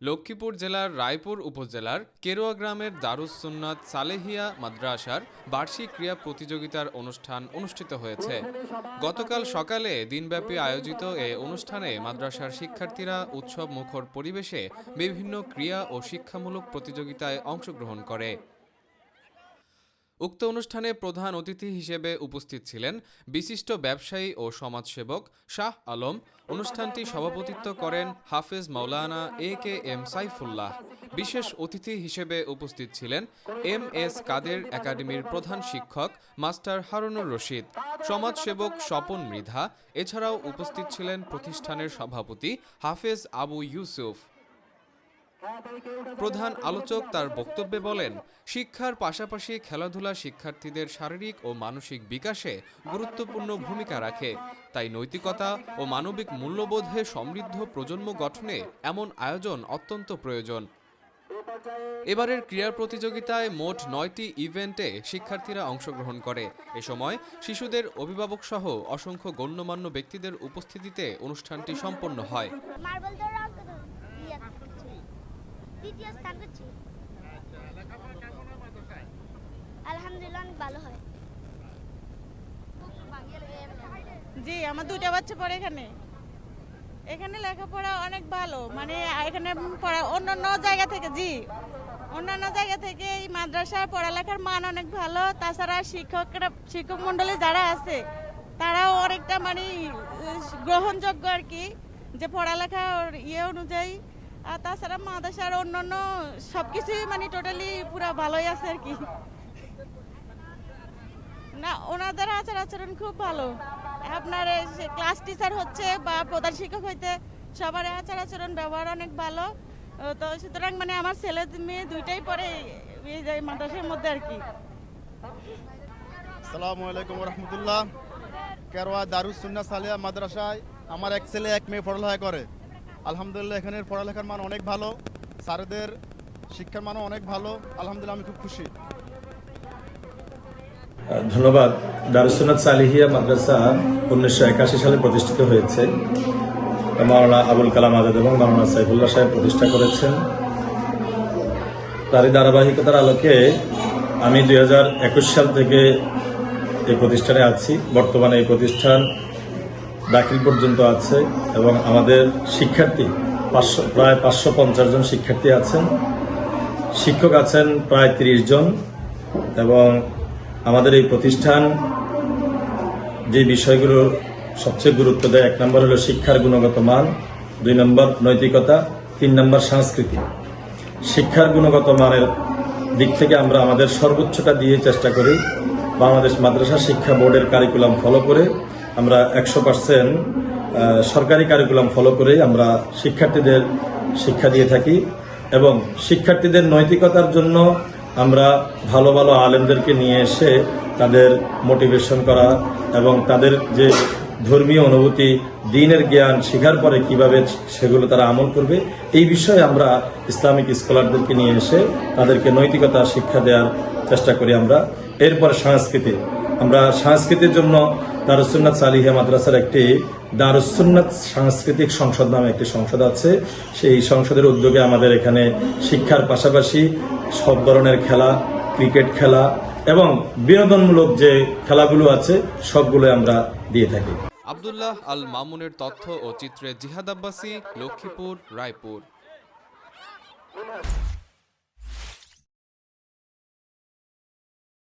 লক্ষ্মীপুর জেলার রায়পুর উপজেলার কেরোয়া গ্রামের দারুস সুন্নাত সালেহিয়া মাদ্রাসার বার্ষিক ক্রীড়া প্রতিযোগিতার অনুষ্ঠান অনুষ্ঠিত হয়েছে। গতকাল সকালে দিনব্যাপী আয়োজিত এ অনুষ্ঠানে মাদ্রাসার শিক্ষার্থীরা উৎসব মুখর পরিবেশে বিভিন্ন ক্রীড়া ও শিক্ষামূলক প্রতিযোগিতায় অংশগ্রহণ করে। উক্ত অনুষ্ঠানে প্রধান অতিথি হিসেবে উপস্থিত ছিলেন বিশিষ্ট ব্যবসায়ী ও সমাজসেবক শাহ আলম। অনুষ্ঠানটি সভাপতিত্ব করেন হাফেজ মাওলানা AKM সাইফুল্লাহ। বিশেষ অতিথি হিসেবে উপস্থিত ছিলেন MS কাদের একাডেমির প্রধান শিক্ষক মাস্টার হারুনুর রশিদ, সমাজসেবক স্বপন মৃধা। এছাড়াও উপস্থিত ছিলেন প্রতিষ্ঠানের সভাপতি হাফেজ আবু ইউসুফ। প্রধান আলোচক তার বক্তব্যে বলেন, শিক্ষার পাশাপাশি খেলাধুলা শিক্ষার্থীদের শারীরিক ও মানসিক বিকাশে গুরুত্বপূর্ণ ভূমিকা রাখে। তাই নৈতিকতা ও মানবিক মূল্যবোধে সমৃদ্ধ প্রজন্ম গঠনে এমন আয়োজন অত্যন্ত প্রয়োজন। এবারের ক্রীড়া প্রতিযোগিতায় মোট 9টি ইভেন্টে শিক্ষার্থীরা অংশগ্রহণ করে। এ সময় শিশুদের অভিভাবক সহ অসংখ্য গণ্যমান্য ব্যক্তিদের উপস্থিতিতে অনুষ্ঠানটি সম্পন্ন হয়। দ্বিতীয় স্থান করছি। আলহামদুলিল্লাহ অনেক ভালো হয়। জি, আমার দুইটা বাচ্চা পড়ে এখানে লেখাপড়া অনেক ভালো, মানে এখানে অন্যান্য জায়গা থেকে অন্যান্য জায়গা থেকে এই মাদ্রাসার পড়ালেখার মান অনেক ভালো। তাছাড়া শিক্ষক মন্ডলী যারা আছে তারাও অনেকটা মানে গ্রহণযোগ্য আর কি, যে পড়ালেখার অনুযায়ী। আর তাছাড়া মাদ্রাসার অন্যান্য সবকিছুই মানে টোটালি পুরা ভালোই আছে আর কি। না, ওনাদের আচরণ খুব ভালো। আপনার ক্লাস টিচার হচ্ছে বা প্রধান শিক্ষক হইতে সবার আচরণ ব্যবহার অনেক ভালো। তো সুতরাং মানে আমার ছেলে মেয়ে দুইটাই পড়ে এই মাদ্রাসার মধ্যে আর কি। আসসালামু আলাইকুম রহমতুল্লাহ। কেরোয়া দারুস সুন্নাত সালেহিয়া মাদ্রাসায় আমার এক ছেলে এক মেয়ে পড়ালেখা করে। আলহামদুলিল্লাহ এখানের পড়ালেখার মান অনেক ভালো, স্যারদের শিক্ষার মানও অনেক ভালো। আলহামদুলিল্লাহ আমি খুব খুশি। ধন্যবাদ। দারুস সুন্নাত সালেহিয়া মাদ্রাসা 1981 সালে প্রতিষ্ঠিত হয়েছে। মাওলানা আবুল কালাম আজাদ এবং মাওলানা সাইফুল্লাহ সাহেব প্রতিষ্ঠা করেছেন। তারই ধারাবাহিকতার আলোকে আমি 2021 সাল থেকে এই প্রতিষ্ঠানে আছি। বর্তমানে এই প্রতিষ্ঠান দাখিল পর্যন্ত আছে এবং আমাদের শিক্ষার্থী প্রায় 550 জন শিক্ষার্থী আছেন, শিক্ষক আছেন প্রায় 30 জন। এবং আমাদের এই প্রতিষ্ঠান যে বিষয়গুলো সবচেয়ে গুরুত্ব দেয়, 1 নম্বর হলো শিক্ষার গুণগত মান, 2 নম্বর নৈতিকতা, 3 নম্বর সংস্কৃতি। শিক্ষার গুণগত মানের দিক থেকে আমরা আমাদের সর্বোচ্চটা দিয়ে চেষ্টা করি। বাংলাদেশ মাদ্রাসা শিক্ষা বোর্ডের কারিকুলাম ফলো করে আমরা 100% সরকারি কারিকুলাম ফলো করে আমরা শিক্ষার্থীদের শিক্ষা দিয়ে থাকি। এবং শিক্ষার্থীদের নৈতিকতার জন্য আমরা ভালো ভালো আলেমদেরকে নিয়ে এসে তাদের মোটিভেশন করা এবং তাদের যে ধর্মীয় অনুভূতি, দ্বীনের জ্ঞান শেখার পরে কিভাবে সেগুলো তারা আমল করবে, এই বিষয়ে আমরা ইসলামিক স্কলারদেরকে নিয়ে এসে তাদেরকে নৈতিকতা শিক্ষা দেওয়ার চেষ্টা করি আমরা। এরপরে আমরা সংস্কৃতির জন্য দারুস সুন্নাত সালেহিয়া মাদ্রাসার একটি দারুস সুন্নাত সাংস্কৃতিক সংসদ নামে একটি সংসদ আছে। সেই সংসদের উদ্যোগে আমাদের এখানে শিক্ষার পাশাপাশি সব ধরনের খেলা, ক্রিকেট খেলা এবং বিনোদনমূলক যে খেলাগুলো আছে সবগুলো আমরা দিয়ে থাকি। আব্দুল্লাহ আল মামুনের তথ্য ও চিত্রে জিহাদ আব্বাসী, লক্ষ্মীপুর, রায়পুর।